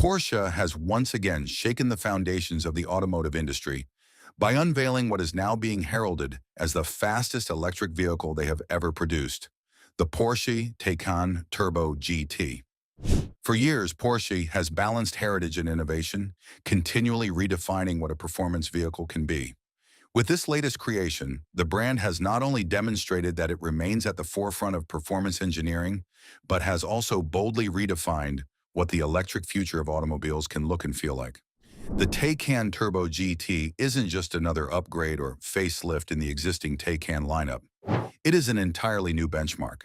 Porsche has once again shaken the foundations of the automotive industry by unveiling what is now being heralded as the fastest electric vehicle they have ever produced, the Porsche Taycan Turbo GT. For years, Porsche has balanced heritage and innovation, continually redefining what a performance vehicle can be. With this latest creation, the brand has not only demonstrated that it remains at the forefront of performance engineering, but has also boldly redefined what the electric future of automobiles can look and feel like. The Taycan Turbo GT isn't just another upgrade or facelift in the existing Taycan lineup. It is an entirely new benchmark.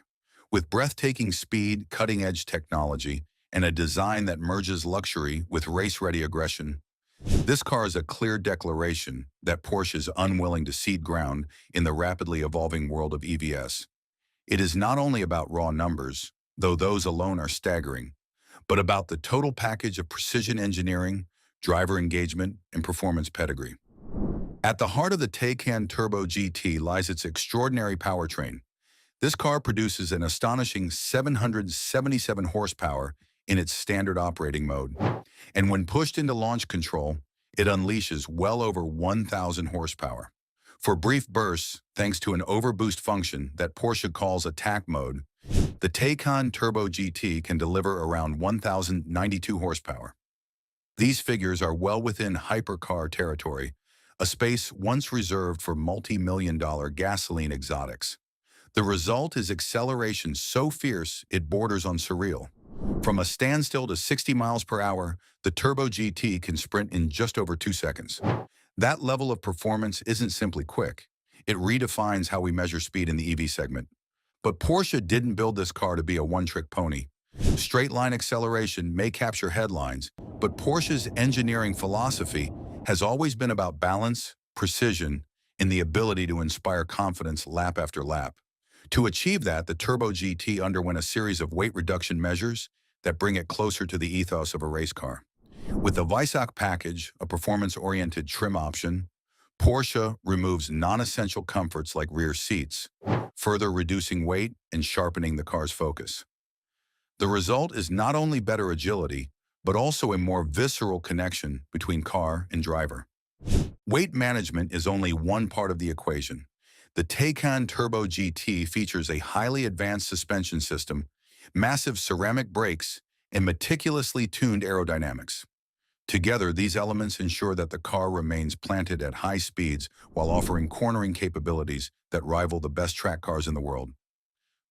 With breathtaking speed, cutting-edge technology, and a design that merges luxury with race-ready aggression, this car is a clear declaration that Porsche is unwilling to cede ground in the rapidly evolving world of EVs. It is not only about raw numbers, though those alone are staggering, but about the total package of precision engineering, driver engagement, and performance pedigree. At the heart of the Taycan Turbo GT lies its extraordinary powertrain. This car produces an astonishing 777 horsepower in its standard operating mode, and when pushed into launch control, it unleashes well over 1,000 horsepower. For brief bursts, thanks to an overboost function that Porsche calls attack mode, the Taycan Turbo GT can deliver around 1,092 horsepower. These figures are well within hypercar territory, a space once reserved for multi-million-dollar gasoline exotics. The result is acceleration so fierce it borders on surreal. From a standstill to 60 miles per hour, the Turbo GT can sprint in just over 2 seconds. That level of performance isn't simply quick. It redefines how we measure speed in the EV segment. But Porsche didn't build this car to be a one-trick pony. Straight-line acceleration may capture headlines, but Porsche's engineering philosophy has always been about balance, precision, and the ability to inspire confidence lap after lap. To achieve that, the Turbo GT underwent a series of weight reduction measures that bring it closer to the ethos of a race car. With the Weissach package, a performance-oriented trim option, Porsche removes non-essential comforts like rear seats, further reducing weight and sharpening the car's focus. The result is not only better agility, but also a more visceral connection between car and driver. Weight management is only one part of the equation. The Taycan Turbo GT features a highly advanced suspension system, massive ceramic brakes, and meticulously tuned aerodynamics. Together, these elements ensure that the car remains planted at high speeds while offering cornering capabilities that rival the best track cars in the world.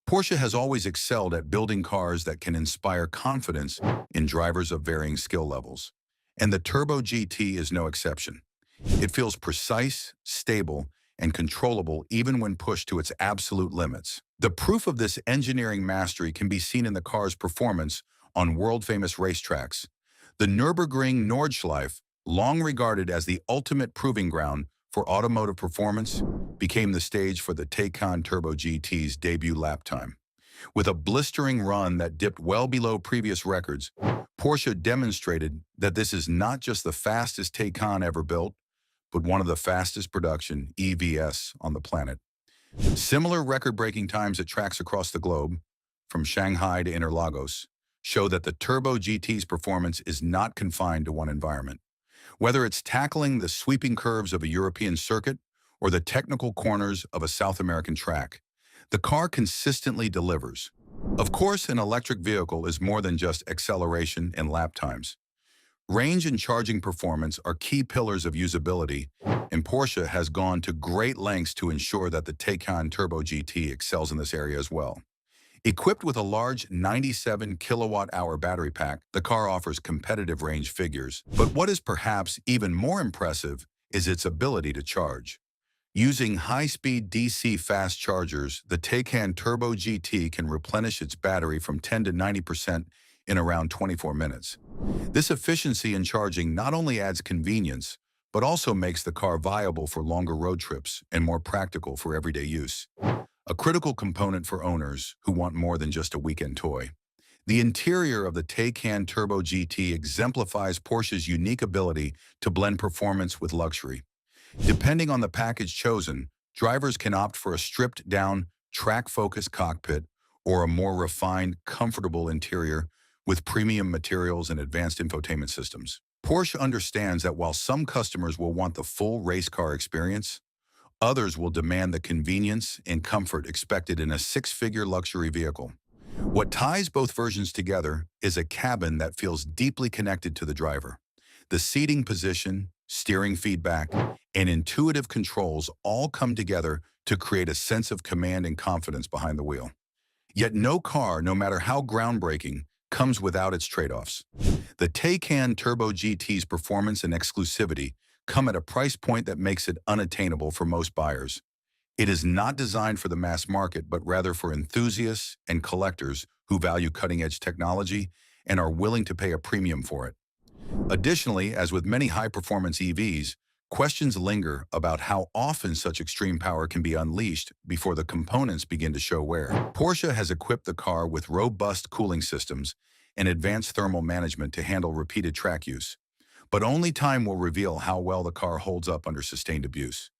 Porsche has always excelled at building cars that can inspire confidence in drivers of varying skill levels, and the Turbo GT is no exception. It feels precise, stable, and controllable even when pushed to its absolute limits. The proof of this engineering mastery can be seen in the car's performance on world-famous racetracks. The Nürburgring Nordschleife, long regarded as the ultimate proving ground for automotive performance, became the stage for the Taycan Turbo GT's debut lap time. With a blistering run that dipped well below previous records, Porsche demonstrated that this is not just the fastest Taycan ever built, but one of the fastest production EVs on the planet. Similar record-breaking times at tracks across the globe, from Shanghai to Interlagos, show that the Turbo GT's performance is not confined to one environment. Whether it's tackling the sweeping curves of a European circuit or the technical corners of a South American track, the car consistently delivers. Of course, an electric vehicle is more than just acceleration and lap times. Range and charging performance are key pillars of usability, and Porsche has gone to great lengths to ensure that the Taycan Turbo GT excels in this area as well. Equipped with a large 97 kilowatt-hour battery pack, the car offers competitive range figures. But what is perhaps even more impressive is its ability to charge. Using high-speed DC fast chargers, the Taycan Turbo GT can replenish its battery from 10 to 90% in around 24 minutes. This efficiency in charging not only adds convenience, but also makes the car viable for longer road trips and more practical for everyday use. A critical component for owners who want more than just a weekend toy. The interior of the Taycan Turbo GT exemplifies Porsche's unique ability to blend performance with luxury. Depending on the package chosen, drivers can opt for a stripped-down, track-focused cockpit or a more refined, comfortable interior with premium materials and advanced infotainment systems. Porsche understands that while some customers will want the full race car experience, others will demand the convenience and comfort expected in a six-figure luxury vehicle. What ties both versions together is a cabin that feels deeply connected to the driver. The seating position, steering feedback, and intuitive controls all come together to create a sense of command and confidence behind the wheel. Yet no car, no matter how groundbreaking, comes without its trade-offs. The Taycan Turbo GT's performance and exclusivity come at a price point that makes it unattainable for most buyers. It is not designed for the mass market, but rather for enthusiasts and collectors who value cutting-edge technology and are willing to pay a premium for it. Additionally, as with many high-performance EVs, questions linger about how often such extreme power can be unleashed before the components begin to show wear. Porsche has equipped the car with robust cooling systems and advanced thermal management to handle repeated track use. But only time will reveal how well the car holds up under sustained abuse.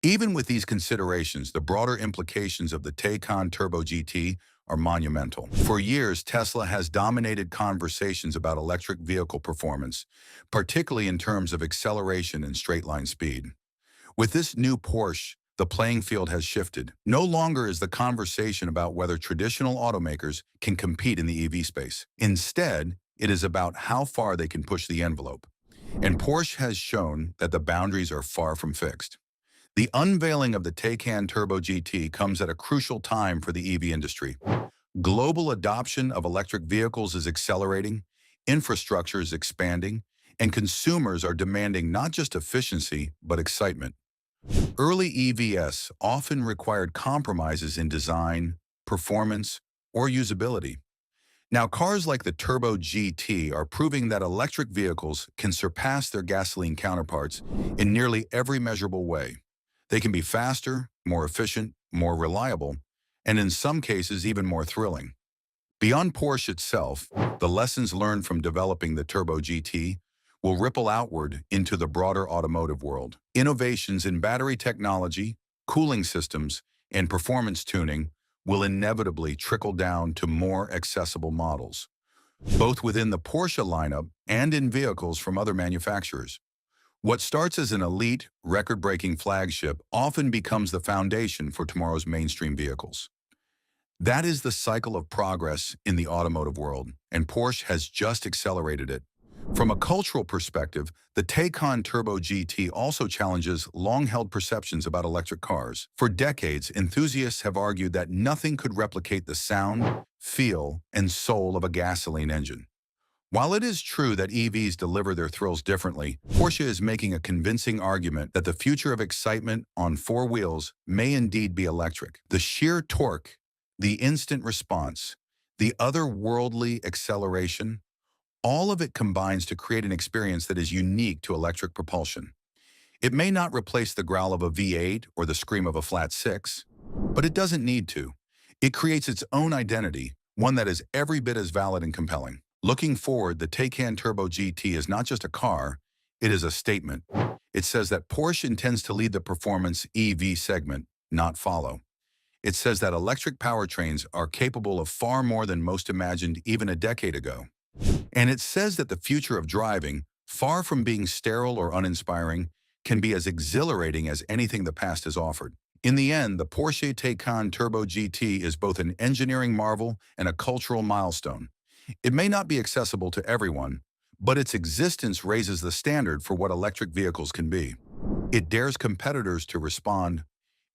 Even with these considerations, the broader implications of the Taycan Turbo GT are monumental. For years, Tesla has dominated conversations about electric vehicle performance, particularly in terms of acceleration and straight-line speed. With this new Porsche, the playing field has shifted. No longer is the conversation about whether traditional automakers can compete in the EV space. Instead, it is about how far they can push the envelope. And Porsche has shown that the boundaries are far from fixed. The unveiling of the Taycan Turbo GT comes at a crucial time for the EV industry. Global adoption of electric vehicles is accelerating, infrastructure is expanding, and consumers are demanding not just efficiency, but excitement. Early EVs often required compromises in design, performance, or usability. Now, cars like the Turbo GT are proving that electric vehicles can surpass their gasoline counterparts in nearly every measurable way. They can be faster, more efficient, more reliable, and in some cases even more thrilling. Beyond Porsche itself, the lessons learned from developing the Turbo GT will ripple outward into the broader automotive world. Innovations in battery technology, cooling systems, and performance tuning will inevitably trickle down to more accessible models, both within the Porsche lineup and in vehicles from other manufacturers. What starts as an elite, record-breaking flagship often becomes the foundation for tomorrow's mainstream vehicles. That is the cycle of progress in the automotive world, and Porsche has just accelerated it. From a cultural perspective, the Taycan Turbo GT also challenges long-held perceptions about electric cars. For decades, enthusiasts have argued that nothing could replicate the sound, feel, and soul of a gasoline engine. While it is true that EVs deliver their thrills differently, Porsche is making a convincing argument that the future of excitement on four wheels may indeed be electric. The sheer torque, the instant response, the otherworldly acceleration, all of it combines to create an experience that is unique to electric propulsion. It may not replace the growl of a V8 or the scream of a flat six, but it doesn't need to. It creates its own identity, one that is every bit as valid and compelling. Looking forward, the Taycan Turbo GT is not just a car, it is a statement. It says that Porsche intends to lead the performance EV segment, not follow. It says that electric powertrains are capable of far more than most imagined even a decade ago. And it says that the future of driving, far from being sterile or uninspiring, can be as exhilarating as anything the past has offered. In the end, the Porsche Taycan Turbo GT is both an engineering marvel and a cultural milestone. It may not be accessible to everyone, but its existence raises the standard for what electric vehicles can be. It dares competitors to respond,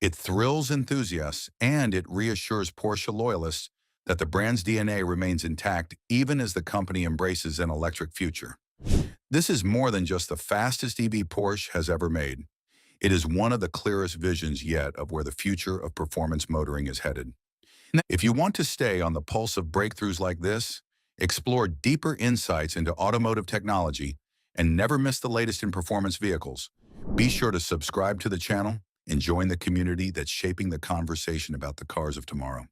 it thrills enthusiasts, and it reassures Porsche loyalists that the brand's DNA remains intact even as the company embraces an electric future. This is more than just the fastest EV Porsche has ever made. It is one of the clearest visions yet of where the future of performance motoring is headed. If you want to stay on the pulse of breakthroughs like this, explore deeper insights into automotive technology, and never miss the latest in performance vehicles, be sure to subscribe to the channel and join the community that's shaping the conversation about the cars of tomorrow.